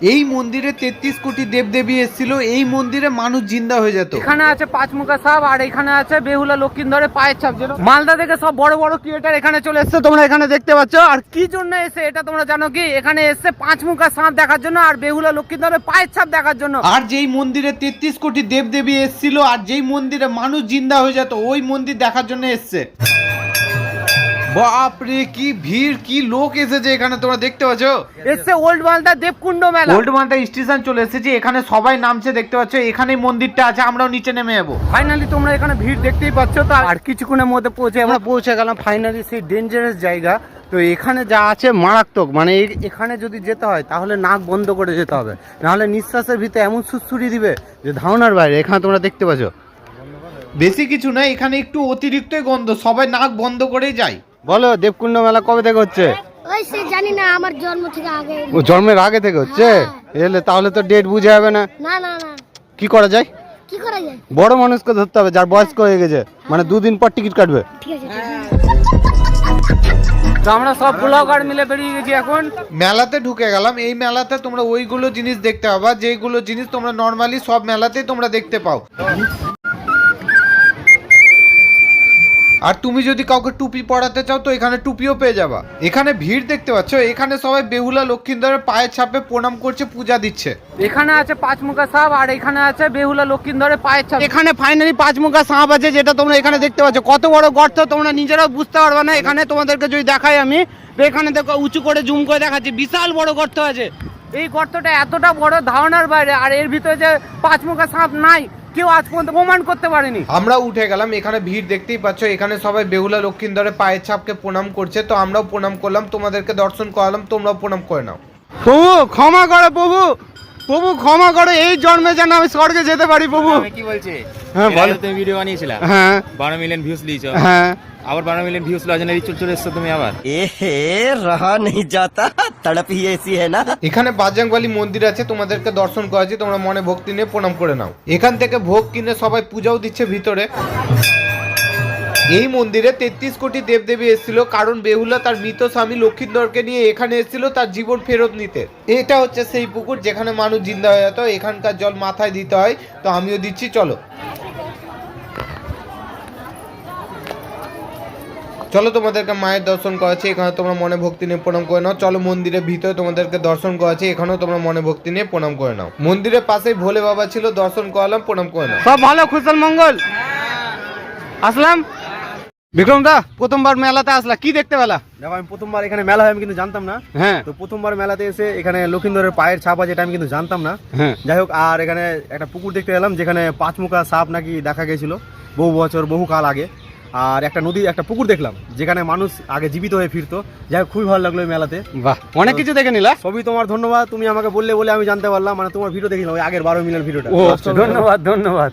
এই মন্দিরে 33 কোটি দেবদেবী এসেছিল, এই মন্দিরে মানুষ জিন্দা হয়ে যেত। এখানে আছে পাঁচমুখা সাপ আর এখানে আছে বেহুলা লক্ষিন্দরের পায়ের ছাপ। যেন মালদা থেকে সব বড় বড় ক্রিয়েটার এখানে চলে এসছে, তোমরা এখানে দেখতে পাচ্ছ। আর কি জন্য এসে এটা তোমরা জানো কি? এখানে এসছে পাঁচমুখা সাপ দেখার জন্য আর বেহুলা লক্ষিন্দরের পায়ের ছাপ দেখার জন্য। আর যেই মন্দিরে 33 কোটি দেবদেবী এসেছিল আর যেই মন্দিরে মানুষ জিন্দা হয়ে যেত, ওই মন্দির দেখার জন্য এসছে। বাপরে কি ভিড়, কি লোক এসেছে এখানে, তোমরা দেখতে পাচ্ছ। এসছে ওল্ড মালদা দেবকুণ্ড মেলা। ওল্ড মালদা স্টেশন চলে এসেছে, এখানে সবাই নামছে, দেখতে পাচ্ছ। এখানেই মন্দিরটা আছে, আমরাও নিচে নেমে যাবো। ফাইনালি তোমরা এখানে ভিড় দেখতেই পাচ্ছ। তো আর কিছুক্ষণের মধ্যে আমরা পৌঁছে গেলাম ফাইনালি সেই ডেঞ্জারাস জায়গা। তো এখানে যা আছে মারাত্মক, মানে এখানে যদি যেতে হয় তাহলে নাক বন্ধ করে যেতে হবে, নাহলে নিঃশ্বাসের ভিতরে এমন সুস্থুরি দিবে যে ধারণার বাইরে। এখানে তোমরা দেখতে পাচ্ছ বেশি কিছু না, এখানে একটু অতিরিক্ত গন্ধ, সবাই নাক বন্ধ করেই যায়। বলো দেবকুণ্ড মেলা কবে থেকে হচ্ছে? ওই সে জানি না, আমার জন্ম থেকে আগে। ও জন্মের আগে থেকে হচ্ছে? এলে তাহলে তো ডেট বুঝে যাবে না। না না না, কি করা যায়? কি করা যায়? বড় মানুষকে ধরতে হবে, যার বয়স্ক হয়ে গেছে, মানে 2 দিন পর টিকিট কাটবে। ঠিক আছে। তো আমরা সব ব্লগার মিলে বেরিয়ে গেছি এখন। মেলাতে ঢুকে গেলাম। এই মেলাতে তোমরা ওইগুলো জিনিস দেখতে পাবা যেগুলো জিনিস তোমরা নর্মালি সব মেলাতেই তোমরা দেখতে পাও। আর তুমি যদি কাউকে টুপি পরাতে চাও তো এখানে টুপিও পেয়ে যাবা। এখানে ভিড় দেখতে পাচ্ছ, এখানে সবাই বেহুলা লক্ষিন্দরের পায়ের ছাপে প্রণাম করছে, পূজা দিচ্ছে। এখানে আছে পাঁচমুখা সাপ আর এখানে আছে বেহুলা লক্ষিন্দরের পায়ের ছাপ। এখানে ফাইনালি পাঁচমুখা সাপ আছে, যেটা তোমরা এখানে দেখতে পাচ্ছ। কত বড় গর্ত তোমরা নিজেরাও বুঝতে পারবে না। এখানে তোমাদেরকে যদি দেখাই আমি, এখানে দেখো উঁচু করে জুম করে দেখাচ্ছি, বিশাল বড় গর্ত আছে। এই গর্তটা এতটা বড় ধারণার বাইরে, আর এর ভিতরে যে পাঁচমুখা সাপ নাই কেউ আজ পর্যন্ত প্রমাণ করতে পারেনি। আমরা উঠে গেলাম, এখানে ভিড় দেখতেই পাচ্ছ। এখানে সবাই বেহুলা লক্ষিন্দরের পায়ের ছাপকে প্রণাম করছে, তো আমরাও প্রণাম করলাম, তোমাদেরকে দর্শন করালাম, তোমরাও প্রণাম করে নাও। প্রভু ক্ষমা করো, প্রভু প্রভু ক্ষমা করো, এই জন্মে যেন আমি স্বর্গে যেতে পারি প্রভু। কি বলছে? হ্যাঁ বলো। তুমি ভিডিও বানিয়েছিলা, হ্যাঁ 12 মিলিয়ন ভিউজ লিয়েছো। হ্যাঁ আবার 12 মিলিয়ন ভিউজ লওয়ার জন্য চলে এসছো তুমি আবার। रहा नहीं जाता, तड़प ही ऐसी है ना। এখানে বাজরংবলী মন্দির আছে, তোমাদেরকে দর্শন করাচ্ছি, তোমরা মনে ভক্তি নিয়ে প্রণাম করে নাও। এখান থেকে ভোগ কিনে সবাই পূজাও দিচ্ছে ভিতরে। এই মন্দিরে 33 কোটি দেবদেবী এসেছিল, কারণ বেহুলা তার মৃত স্বামী লক্ষিন্দরকে নিয়ে এখানে এসেছিল তার জীবন ফেরত নিতে। এটা হচ্ছে সেই পুকুর যেখানে মানুষ জিন্দা হয়ে যেত। এখানকার জল মাথায় দিতে হয়, তো আমিও দিচ্ছি, চলো চলো তোমাদেরকে মায়ের দর্শন করাচ্ছি। এখানে তোমরা মনে ভক্তি নিয়ে প্রণাম করে নাও। চলো মন্দিরের ভিতরে তোমাদেরকে দর্শন করাচ্ছি, এখানেও তোমরা মনে ভক্তি নিয়ে প্রণাম করে নাও। মন্দিরের পাশেই ভোলে বাবা ছিল, দর্শন করালাম, প্রণাম করে নাও। সব ভালো, কুশল মঙ্গল। আসলাম। বিক্রম দা, প্রথমবার মেলাতে আসলা, কি দেখতে পেলা? দেখো আমি প্রথমবার এখানে মেলা হয় আমি কিন্তু জানতাম না। হ্যাঁ তো প্রথমবার মেলাতে এসে এখানে লক্ষিন্দরের পায়ের ছাপ আছে, এটা আমি কিন্তু জানতাম না। হ্যাঁ যাই হোক, আর এখানে একটা পুকুর দেখতে এলাম যেখানে পাঁচমুখা সাপ নাকি দেখা গেছিল বহু বছর বহু কাল আগে। আর একটা নদী, একটা পুকুর দেখলাম যেখানে মানুষ আগে জীবিত হয়ে ফিরতো। যাই হোক, খুবই ভালো লাগলো এই মেলাতে। বাহ, অনেক কিছু দেখে নিলা। সবই তোমার ধন্যবাদ, তুমি আমাকে বললে বলে আমি জানতে পারলাম, মানে তোমার ভিডিও দেখলাম ওই আগের 12 মিলিয়ন ভিডিওটা। ও ধন্যবাদ ধন্যবাদ।